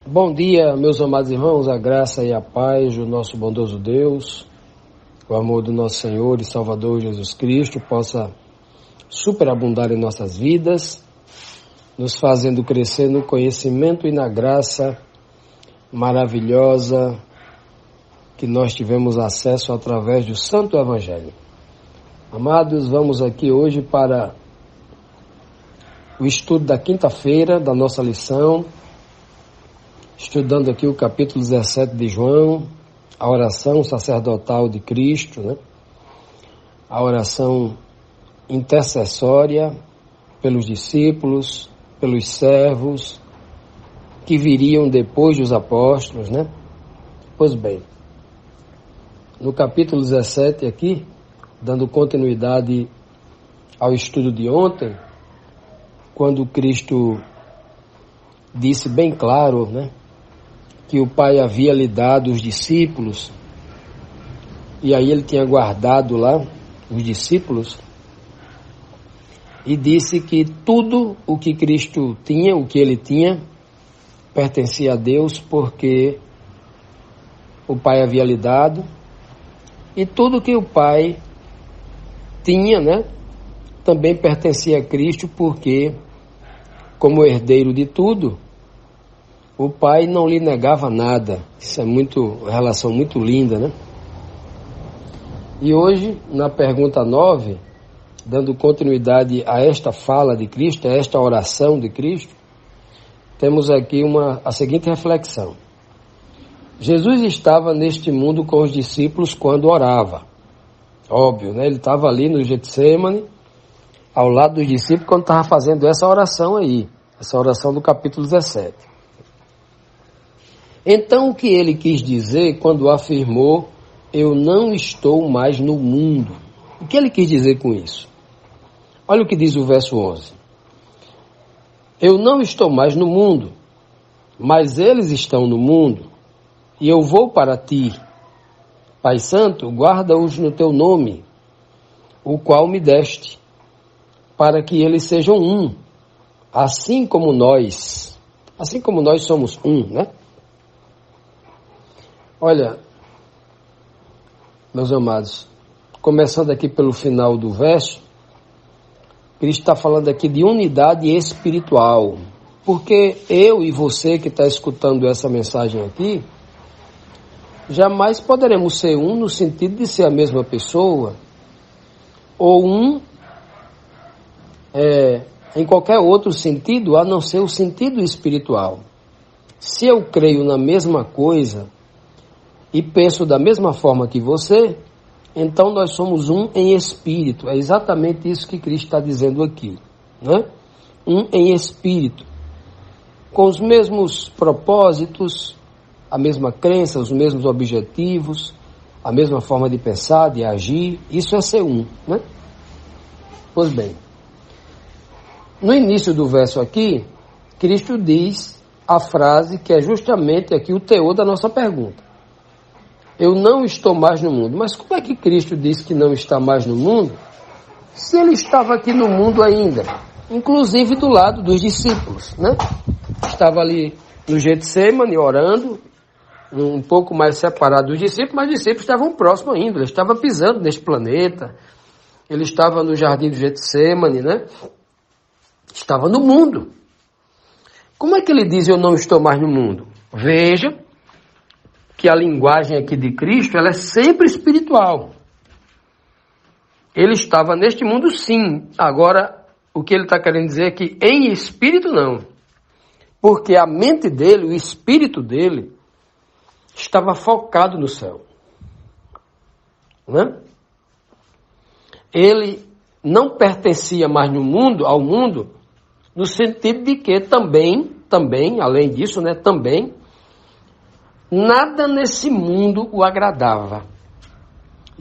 Bom dia, meus amados irmãos, a graça e a paz do nosso bondoso Deus, o amor do nosso Senhor e Salvador Jesus Cristo possa superabundar em nossas vidas, nos fazendo crescer no conhecimento e na graça maravilhosa que nós tivemos acesso através do Santo Evangelho. Amados, vamos aqui hoje para o estudo da quinta-feira da nossa lição, estudando aqui o capítulo 17 de João, a oração sacerdotal de Cristo, né? A oração intercessória pelos discípulos, pelos servos que viriam depois dos apóstolos, né? Pois bem, no capítulo 17 aqui, dando continuidade ao estudo de ontem, quando Cristo disse bem claro, né, que o Pai havia lhe dado os discípulos, e aí ele tinha guardado lá os discípulos, e disse que tudo o que Cristo tinha, o que ele tinha, pertencia a Deus, porque o Pai havia lhe dado, e tudo que o Pai tinha, né, também pertencia a Cristo, porque, como herdeiro de tudo, o Pai não lhe negava nada. Isso é uma relação muito linda, né? E hoje, na pergunta 9, dando continuidade a esta fala de Cristo, a esta oração de Cristo, temos aqui a seguinte reflexão. Jesus estava neste mundo com os discípulos quando orava. Óbvio, né? Ele estava ali no Getsêmani, ao lado dos discípulos, quando estava fazendo essa oração aí, essa oração do capítulo 17. Então, o que ele quis dizer quando afirmou, eu não estou mais no mundo? O que ele quis dizer com isso? Olha o que diz o verso 11. Eu não estou mais no mundo, mas eles estão no mundo, e eu vou para ti. Pai Santo, guarda-os no teu nome, o qual me deste, para que eles sejam um, assim como nós somos um, né? Olha, meus amados, começando aqui pelo final do verso, Cristo está falando aqui de unidade espiritual, porque eu e você que está escutando essa mensagem aqui, jamais poderemos ser um no sentido de ser a mesma pessoa, ou um em qualquer outro sentido, a não ser o sentido espiritual. Se eu creio na mesma coisa e penso da mesma forma que você, então nós somos um em espírito. É exatamente isso que Cristo está dizendo aqui, né? Um em espírito, com os mesmos propósitos, a mesma crença, os mesmos objetivos, a mesma forma de pensar, de agir. Isso é ser um, né? Pois bem, no início do verso aqui, Cristo diz a frase que é justamente aqui o teor da nossa pergunta. Eu não estou mais no mundo. Mas como é que Cristo disse que não está mais no mundo, se ele estava aqui no mundo ainda, inclusive do lado dos discípulos, né? Estava ali no Getsêmani orando, um pouco mais separado dos discípulos, mas os discípulos estavam próximos ainda, ele estava pisando neste planeta, ele estava no jardim do Getsêmani, né? Estava no mundo. Como é que ele diz eu não estou mais no mundo? Veja que a linguagem aqui de Cristo, ela é sempre espiritual. Ele estava neste mundo, sim. Agora, o que ele está querendo dizer é que em espírito não. Porque a mente dele, o espírito dele, estava focado no céu. Né? Ele não pertencia mais ao mundo, no sentido de que também, além disso, né, também, nada nesse mundo o agradava.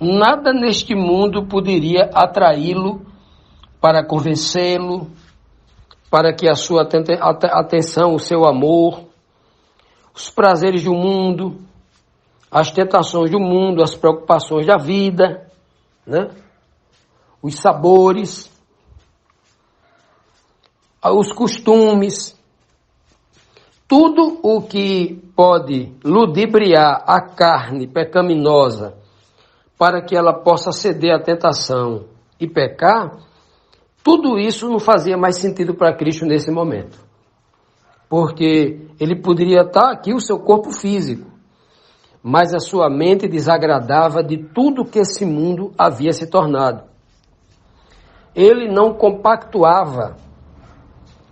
Nada neste mundo poderia atraí-lo para convencê-lo, para que a sua atenção, o seu amor, os prazeres do mundo, as tentações do mundo, as preocupações da vida, né? Os sabores, os costumes, tudo o que pode ludibriar a carne pecaminosa para que ela possa ceder à tentação e pecar, tudo isso não fazia mais sentido para Cristo nesse momento. Porque ele poderia estar aqui, o seu corpo físico, mas a sua mente desagradava de tudo que esse mundo havia se tornado. Ele não compactuava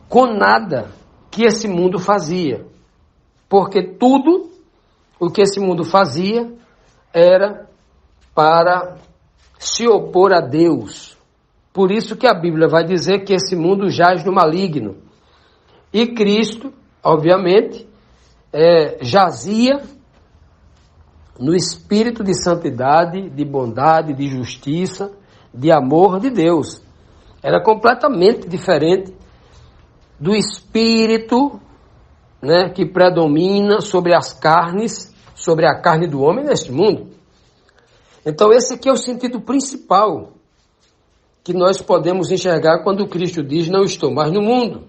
com nada que esse mundo fazia, porque tudo o que esse mundo fazia era para se opor a Deus. Por isso que a Bíblia vai dizer que esse mundo jaz no maligno. E Cristo, obviamente, jazia no espírito de santidade, de bondade, de justiça, de amor de Deus. Era completamente diferente do espírito, né, que predomina sobre as carnes, sobre a carne do homem neste mundo. Então esse aqui é o sentido principal que nós podemos enxergar quando Cristo diz: não estou mais no mundo.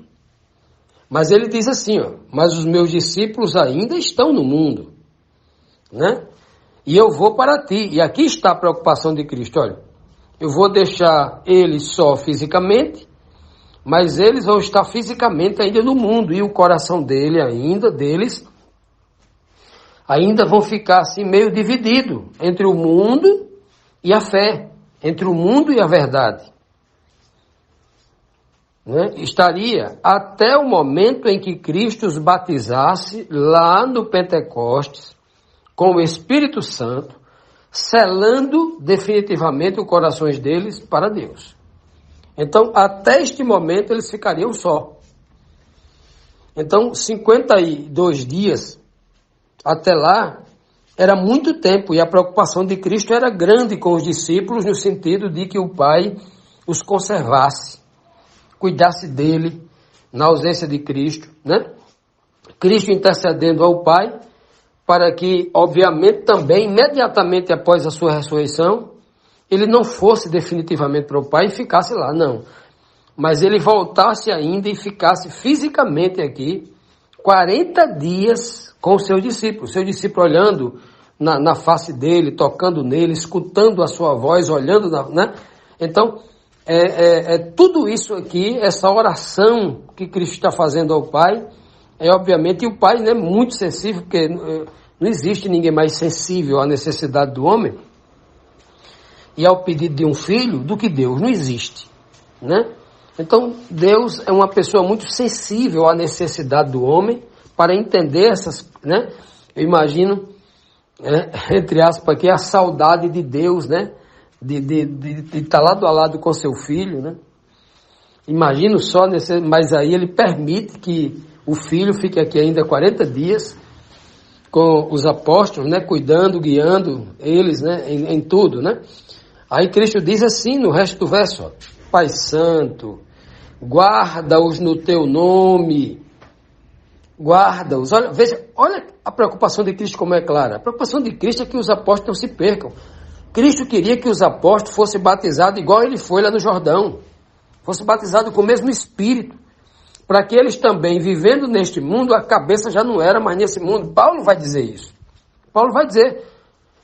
Mas ele diz assim, mas os meus discípulos ainda estão no mundo, né? E eu vou para ti. E aqui está a preocupação de Cristo, olha, eu vou deixar eles só fisicamente, mas eles vão estar fisicamente ainda no mundo, e o coração deles ainda vão ficar assim meio dividido entre o mundo e a fé, entre o mundo e a verdade. Né? Estaria até o momento em que Cristo os batizasse lá no Pentecostes com o Espírito Santo, selando definitivamente os corações deles para Deus. Então, até este momento, eles ficariam só. Então, 52 dias até lá era muito tempo, e a preocupação de Cristo era grande com os discípulos, no sentido de que o Pai os conservasse, cuidasse dele na ausência de Cristo, né? Cristo intercedendo ao Pai para que, obviamente, também, imediatamente após a sua ressurreição, ele não fosse definitivamente para o Pai e ficasse lá, não. Mas ele voltasse ainda e ficasse fisicamente aqui 40 dias com os seus discípulos. Seu discípulo olhando na face dele, tocando nele, escutando a sua voz, olhando, né? Então, tudo isso aqui, essa oração que Cristo está fazendo ao Pai, obviamente, e o Pai, né, muito sensível, porque não existe ninguém mais sensível à necessidade do homem e ao pedido de um filho do que Deus, não existe, né? Então, Deus é uma pessoa muito sensível à necessidade do homem para entender essas, né? Eu imagino, entre aspas aqui, a saudade de Deus, né? De estar lado a lado com seu filho, né? Imagino só, mas aí ele permite que o filho fique aqui ainda 40 dias com os apóstolos, né? Cuidando, guiando eles, né? Em tudo, né? Aí Cristo diz assim no resto do verso, Pai Santo, guarda-os no teu nome, guarda-os. Olha, veja, olha a preocupação de Cristo como é clara. A preocupação de Cristo é que os apóstolos não se percam. Cristo queria que os apóstolos fossem batizados igual ele foi lá no Jordão, fossem batizados com o mesmo Espírito, para que eles também, vivendo neste mundo, a cabeça já não era mais nesse mundo. Paulo vai dizer isso. Paulo vai dizer,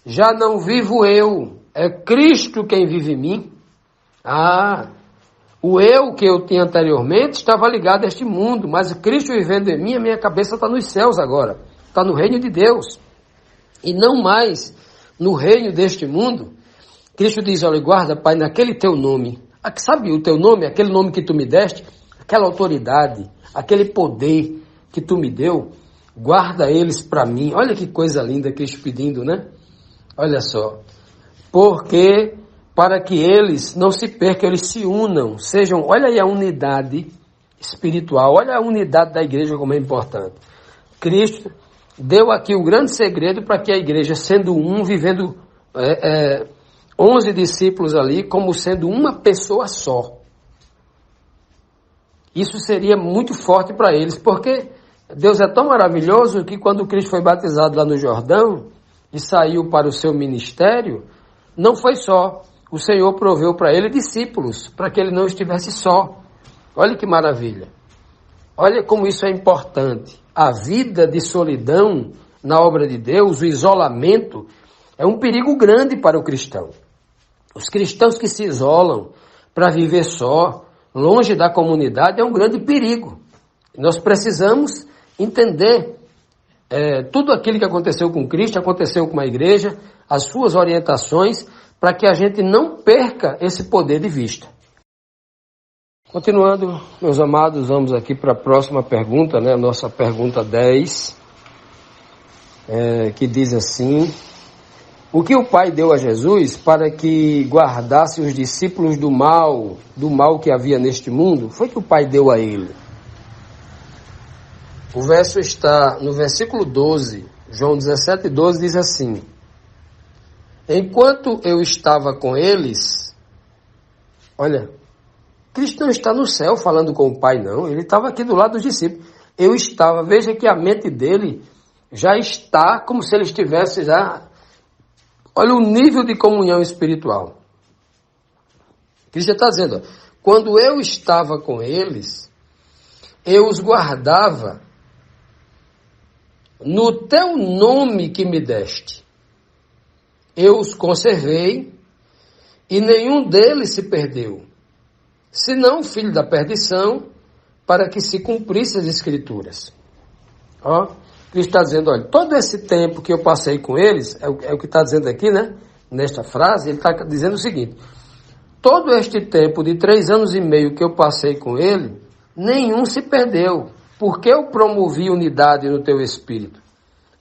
já não vivo eu, é Cristo quem vive em mim. O eu que eu tinha anteriormente estava ligado a este mundo, mas Cristo vivendo em mim, a minha cabeça está nos céus agora, está no reino de Deus, e não mais no reino deste mundo. Cristo diz, olha, guarda, Pai, naquele teu nome, sabe o teu nome, aquele nome que tu me deste, aquela autoridade, aquele poder que tu me deu, guarda eles para mim. Olha que coisa linda Cristo pedindo, né? Olha só, porque para que eles não se percam, eles se unam, sejam, olha aí a unidade espiritual, olha a unidade da igreja como é importante. Cristo deu aqui o grande segredo para que a igreja, sendo um, vivendo 11 discípulos ali, como sendo uma pessoa só. Isso seria muito forte para eles, porque Deus é tão maravilhoso que quando Cristo foi batizado lá no Jordão e saiu para o seu ministério, não foi só. O Senhor proveu para ele discípulos, para que ele não estivesse só. Olha que maravilha. Olha como isso é importante. a vida de solidão na obra de Deus, o isolamento, é um perigo grande para o cristão. Os cristãos que se isolam para viver só, longe da comunidade, é um grande perigo. Nós precisamos entender tudo aquilo que aconteceu com Cristo, aconteceu com a igreja, as suas orientações, para que a gente não perca esse poder de vista. Continuando, meus amados, vamos aqui para a próxima pergunta, né? Nossa pergunta 10, que diz assim: o que o Pai deu a Jesus para que guardasse os discípulos do mal que havia neste mundo? Foi que o Pai deu a ele. O verso está no versículo 12, João 17:12 diz assim: enquanto eu estava com eles, olha, Cristo não está no céu falando com o Pai, não. Ele estava aqui do lado dos discípulos. Eu estava, veja que a mente dele já está como se ele estivesse já... Olha o nível de comunhão espiritual. Cristo está dizendo, quando eu estava com eles, eu os guardava no teu nome que me deste. Eu os conservei e nenhum deles se perdeu, senão o filho da perdição, para que se cumprisse as Escrituras. Ó, Cristo está dizendo, olha, todo esse tempo que eu passei com eles, é o que está dizendo aqui, né? Nesta frase, ele está dizendo o seguinte: todo este tempo de 3 anos e meio que eu passei com ele, nenhum se perdeu, porque eu promovi unidade no teu espírito.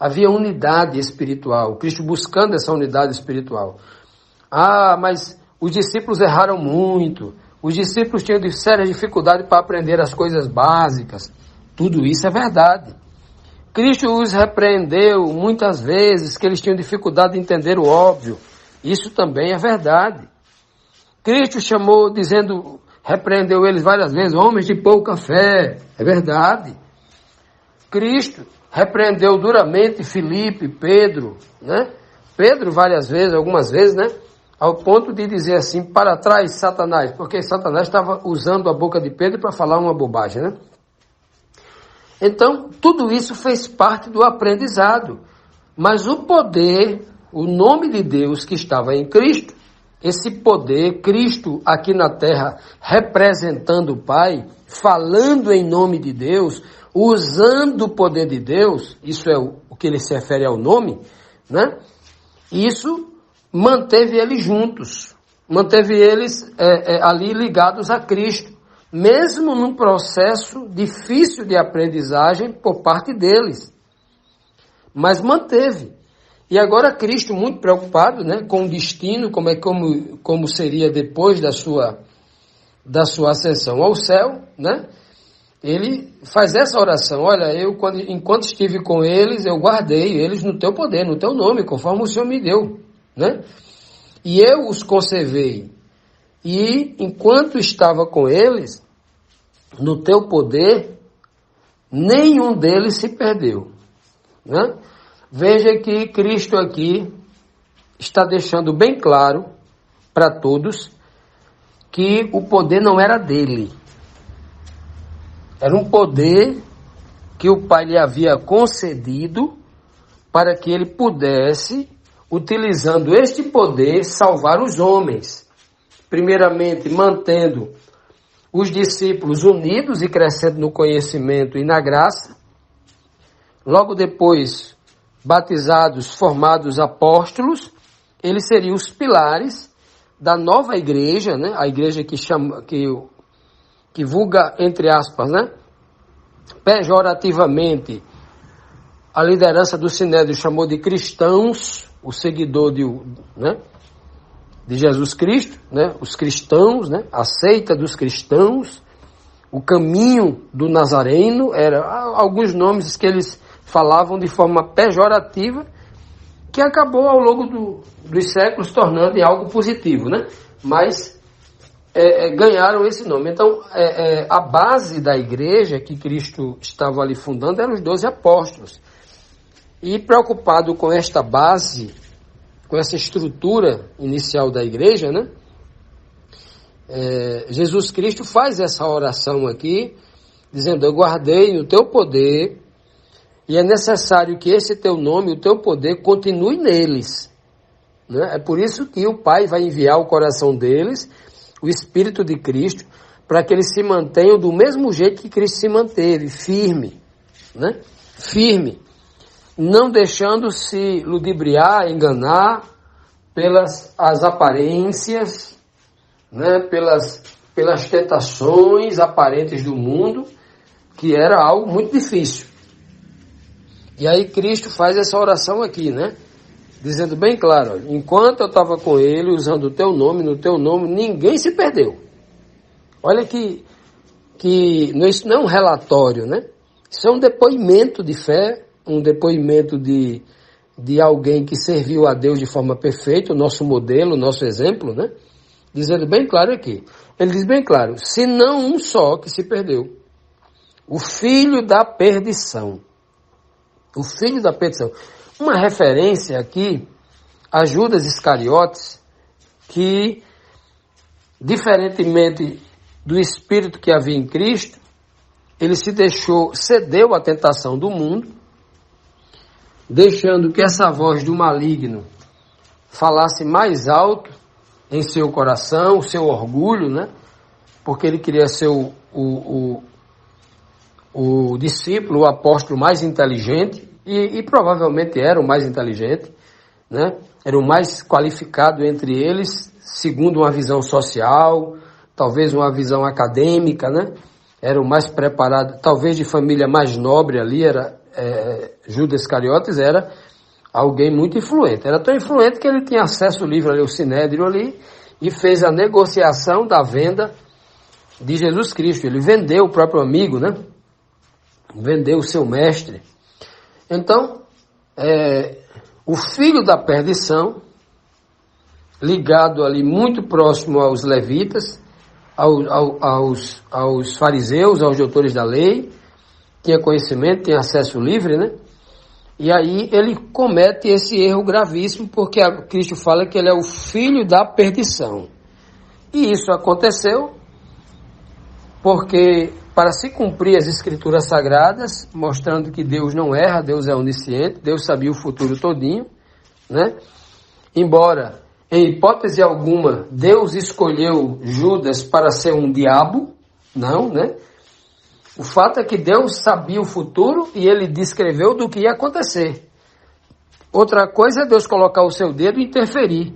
Havia unidade espiritual, Cristo buscando essa unidade espiritual. Ah, mas os discípulos erraram muito, os discípulos tinham sérias dificuldades para aprender as coisas básicas. Tudo isso é verdade. Cristo os repreendeu muitas vezes, que eles tinham dificuldade de entender o óbvio. Isso também é verdade. Cristo chamou, repreendeu eles várias vezes, homens de pouca fé. É verdade. Cristo repreendeu duramente Filipe, Pedro, né? Pedro várias vezes, algumas vezes, né? Ao ponto de dizer assim, para trás, Satanás, porque Satanás estava usando a boca de Pedro para falar uma bobagem, né? Então, tudo isso fez parte do aprendizado. Mas o poder, o nome de Deus que estava em Cristo, esse poder, Cristo aqui na terra, representando o Pai, falando em nome de Deus, usando o poder de Deus, isso é o que ele se refere ao nome, né? Isso manteve eles juntos, manteve eles ali ligados a Cristo, mesmo num processo difícil de aprendizagem por parte deles, mas manteve. E agora Cristo, muito preocupado, né, com o destino, como seria depois da sua ascensão ao céu, né? Ele faz essa oração: olha, enquanto estive com eles, eu guardei eles no teu poder, no teu nome, conforme o Senhor me deu, né? E eu os conservei. E enquanto estava com eles, no teu poder, nenhum deles se perdeu, né? Veja que Cristo aqui está deixando bem claro para todos que o poder não era dele. Era um poder que o Pai lhe havia concedido para que ele pudesse, utilizando este poder, salvar os homens. Primeiramente, mantendo os discípulos unidos e crescendo no conhecimento e na graça. Logo depois, batizados, formados apóstolos, eles seriam os pilares da nova igreja, né? A igreja que vulga, entre aspas, né, pejorativamente, a liderança do Sinédrio chamou de cristãos, o seguidor de Jesus Cristo, né, os cristãos, né, a seita dos cristãos, o caminho do Nazareno, eram alguns nomes que eles falavam de forma pejorativa, que acabou ao longo dos séculos tornando em algo positivo, né, mas ganharam esse nome. Então, a base da igreja que Cristo estava ali fundando eram os 12 apóstolos. E preocupado com esta base, com essa estrutura inicial da igreja, né? Jesus Cristo faz essa oração aqui, dizendo: eu guardei no teu poder E é necessário que esse teu nome, o teu poder, continue neles. Né? É por isso que o Pai vai enviar ao coração deles o Espírito de Cristo, para que eles se mantenham do mesmo jeito que Cristo se manteve, firme, né? Firme, não deixando se ludibriar, enganar pelas as aparências, né? pelas tentações aparentes do mundo, que era algo muito difícil. E aí Cristo faz essa oração aqui, né? Dizendo bem claro, olha, enquanto eu estava com ele, usando o teu nome, no teu nome, ninguém se perdeu. Olha que isso não é um relatório, né? Isso é um depoimento de fé, um depoimento de alguém que serviu a Deus de forma perfeita, o nosso modelo, o nosso exemplo, né? Dizendo bem claro aqui. Ele diz bem claro, se não um só que se perdeu. O filho da perdição. O filho da perdição. Uma referência aqui a Judas Iscariotes, que, diferentemente do espírito que havia em Cristo, ele cedeu à tentação do mundo, deixando que essa voz do maligno falasse mais alto em seu coração, o seu orgulho, né? Porque ele queria ser o discípulo, o apóstolo mais inteligente, e provavelmente era o mais inteligente, né? Era o mais qualificado entre eles, segundo uma visão social, talvez uma visão acadêmica, né? Era o mais preparado, talvez de família mais nobre ali, Judas Iscariotes era alguém muito influente. Era tão influente que ele tinha acesso livre ali ao Sinédrio ali e fez a negociação da venda de Jesus Cristo. Ele vendeu o próprio amigo, né? Vendeu o seu mestre. Então, o filho da perdição, ligado ali muito próximo aos levitas, aos fariseus, aos doutores da lei, tinha conhecimento, tinha acesso livre, né? E aí ele comete esse erro gravíssimo, porque Cristo fala que ele é o filho da perdição. E isso aconteceu porque, para se cumprir as escrituras sagradas, mostrando que Deus não erra, Deus é onisciente, Deus sabia o futuro todinho, né? Embora, em hipótese alguma, Deus escolheu Judas para ser um diabo, não, né? O fato é que Deus sabia o futuro e ele descreveu do que ia acontecer. Outra coisa é Deus colocar o seu dedo e interferir.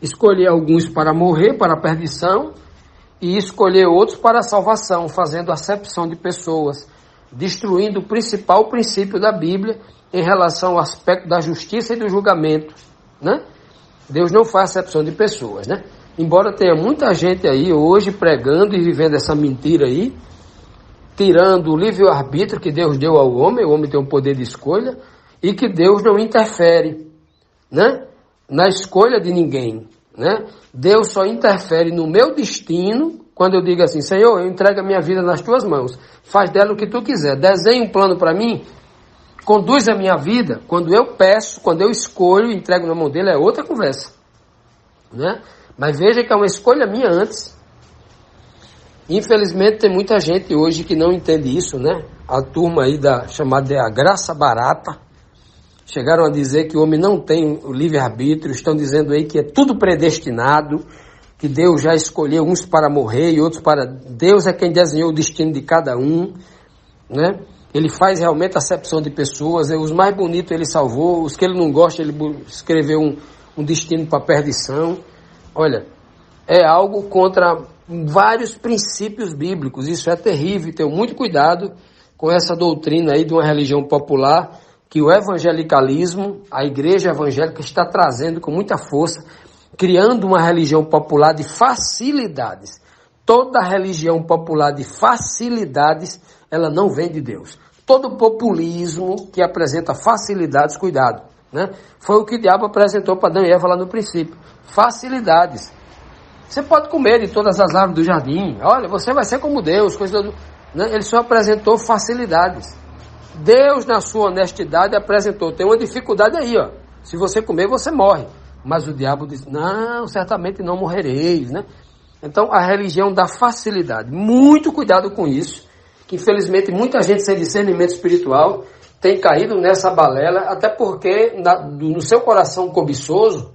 Escolher alguns para morrer, para a perdição, e escolher outros para a salvação, fazendo acepção de pessoas, destruindo o principal princípio da Bíblia em relação ao aspecto da justiça e do julgamento, né? Deus não faz acepção de pessoas, né? Embora tenha muita gente aí hoje pregando e vivendo essa mentira aí, tirando o livre-arbítrio que Deus deu ao homem, o homem tem um poder de escolha, e que Deus não interfere, né? Na escolha de ninguém, né? Deus só interfere no meu destino quando eu digo assim, Senhor, eu entrego a minha vida nas tuas mãos, faz dela o que tu quiser, desenha um plano para mim, conduz a minha vida. Quando eu peço, quando eu escolho, entrego na mão dele, é outra conversa, né? Mas veja que é uma escolha minha antes. Infelizmente tem muita gente hoje que não entende isso, né? A turma aí chamada de a graça barata, chegaram a dizer que o homem não tem o livre-arbítrio, estão dizendo aí que é tudo predestinado, que Deus já escolheu uns para morrer e outros para... Deus é quem desenhou o destino de cada um, né? Ele faz realmente acepção de pessoas, os mais bonitos ele salvou, os que ele não gosta ele escreveu um destino para perdição. Olha, é algo contra vários princípios bíblicos, isso é terrível, tenham muito cuidado com essa doutrina aí de uma religião popular, que o evangelicalismo, a igreja evangélica está trazendo com muita força, criando uma religião popular de facilidades. Toda religião popular de facilidades, ela não vem de Deus. Todo populismo que apresenta facilidades, cuidado, né? Foi o que o diabo apresentou para Adão e Eva lá no princípio. Facilidades. Você pode comer de todas as árvores do jardim. Olha, você vai ser como Deus. Né? Ele só apresentou facilidades. Deus, na sua honestidade, apresentou. Tem uma dificuldade aí, ó. Se você comer, você morre. Mas o diabo diz, não, certamente não morrereis, né? Então, a religião dá facilidade. Muito cuidado com isso. Que, infelizmente, muita gente sem discernimento espiritual tem caído nessa balela, até porque no seu coração cobiçoso,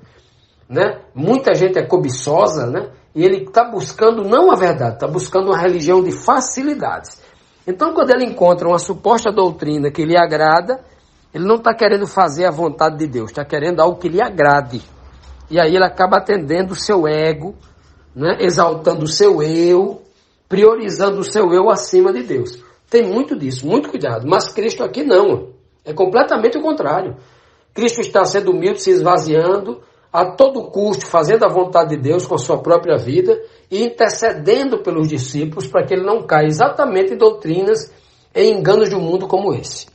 né, muita gente é cobiçosa, né, e ele está buscando não a verdade, está buscando uma religião de facilidades. Então, quando ele encontra uma suposta doutrina que lhe agrada, ele não está querendo fazer a vontade de Deus, está querendo algo que lhe agrade. E aí ele acaba atendendo o seu ego, né, exaltando o seu eu, priorizando o seu eu acima de Deus. Tem muito disso, muito cuidado. Mas Cristo aqui não. É completamente o contrário. Cristo está sendo humilde, se esvaziando, a todo custo, fazendo a vontade de Deus com a sua própria vida e intercedendo pelos discípulos para que ele não caia exatamente em doutrinas e enganos do mundo como esse.